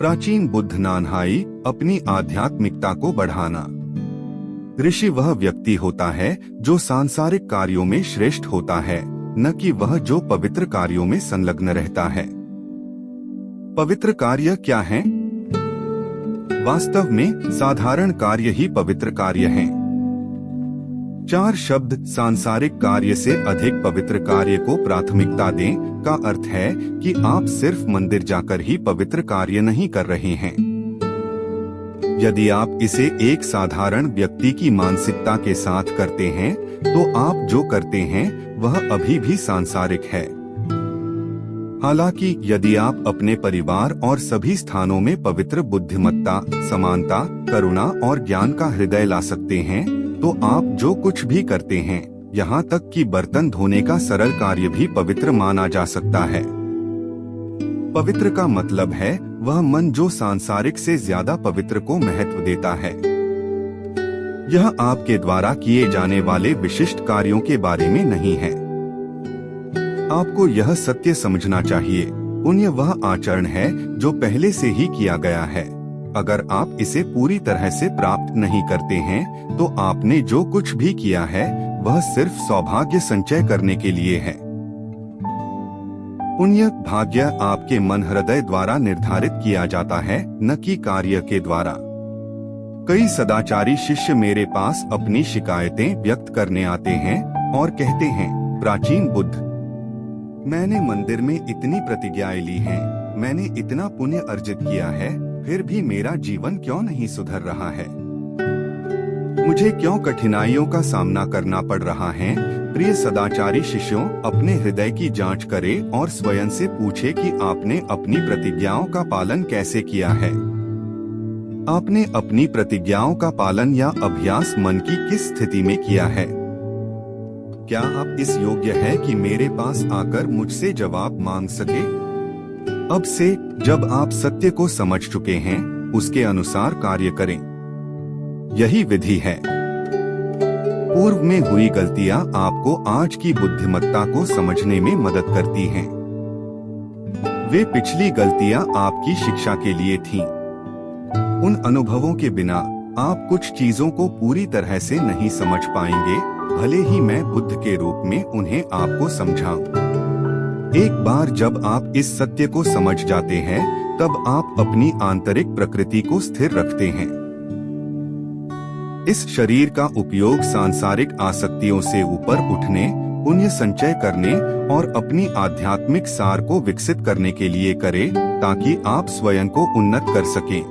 प्राचीन बुद्ध नानहाई अपनी आध्यात्मिकता को बढ़ाना। ऋषि वह व्यक्ति होता है जो सांसारिक कार्यों में श्रेष्ठ होता है, न कि वह जो पवित्र कार्यों में संलग्न रहता है। पवित्र कार्य क्या हैं? वास्तव में साधारण कार्य ही पवित्र कार्य हैं। 4 शब्द सांसारिक कार्य से अधिक पवित्र कार्य को प्राथमिकता दें का अर्थ है कि आप सिर्फ मंदिर जाकर ही पवित्र कार्य नहीं कर रहे हैं। यदि आप इसे एक साधारण व्यक्ति की मानसिकता के साथ करते हैं, तो आप जो करते हैं वह अभी भी सांसारिक है। हालांकि यदि आप अपने परिवार और सभी स्थानों में पवित्र बुद्धिमत्ता, समानता, करुणा और ज्ञान का हृदय ला सकते हैं, तो आप जो कुछ भी करते हैं, यहाँ तक कि बर्तन धोने का सरल कार्य भी पवित्र माना जा सकता है। पवित्र का मतलब है वह मन जो सांसारिक से ज्यादा पवित्र को महत्व देता है। यह आपके द्वारा किए जाने वाले विशिष्ट कार्यों के बारे में नहीं है। आपको यह सत्य समझना चाहिए, पुण्य वह आचरण है जो पहले से ही किया गया है। अगर आप इसे पूरी तरह से प्राप्त नहीं करते हैं, तो आपने जो कुछ भी किया है वह सिर्फ सौभाग्य संचय करने के लिए है। पुण्य भाग्य आपके मन हृदय द्वारा निर्धारित किया जाता है, न कि कार्य के द्वारा। कई सदाचारी शिष्य मेरे पास अपनी शिकायतें व्यक्त करने आते हैं और कहते हैं, प्राचीन बुद्ध, मैंने मंदिर में इतनी प्रतिज्ञाएं ली हैं, मैंने इतना पुण्य अर्जित किया है, फिर भी मेरा जीवन क्यों नहीं सुधर रहा है? मुझे क्यों कठिनाइयों का सामना करना पड़ रहा है? प्रिय सदाचारी शिष्यों, अपने हृदय की जांच करें और स्वयं से पूछे कि आपने अपनी प्रतिज्ञाओं का पालन कैसे किया है। आपने अपनी प्रतिज्ञाओं का पालन या अभ्यास मन की किस स्थिति में किया है? क्या आप इस योग्य है कि मेरे पास आकर मुझसे जवाब मांग सके? अब से जब आप सत्य को समझ चुके हैं, उसके अनुसार कार्य करें। यही विधि है। पूर्व में हुई गलतियां आपको आज की बुद्धिमत्ता को समझने में मदद करती हैं। वे पिछली गलतियां आपकी शिक्षा के लिए थीं। उन अनुभवों के बिना आप कुछ चीजों को पूरी तरह से नहीं समझ पाएंगे, भले ही मैं बुद्ध के रूप में उन्हें आपको समझाऊं। एक बार जब आप इस सत्य को समझ जाते हैं, तब आप अपनी आंतरिक प्रकृति को स्थिर रखते हैं। इस शरीर का उपयोग सांसारिक आसक्तियों से ऊपर उठने, पुण्य संचय करने और अपनी आध्यात्मिक सार को विकसित करने के लिए करें, ताकि आप स्वयं को उन्नत कर सकें।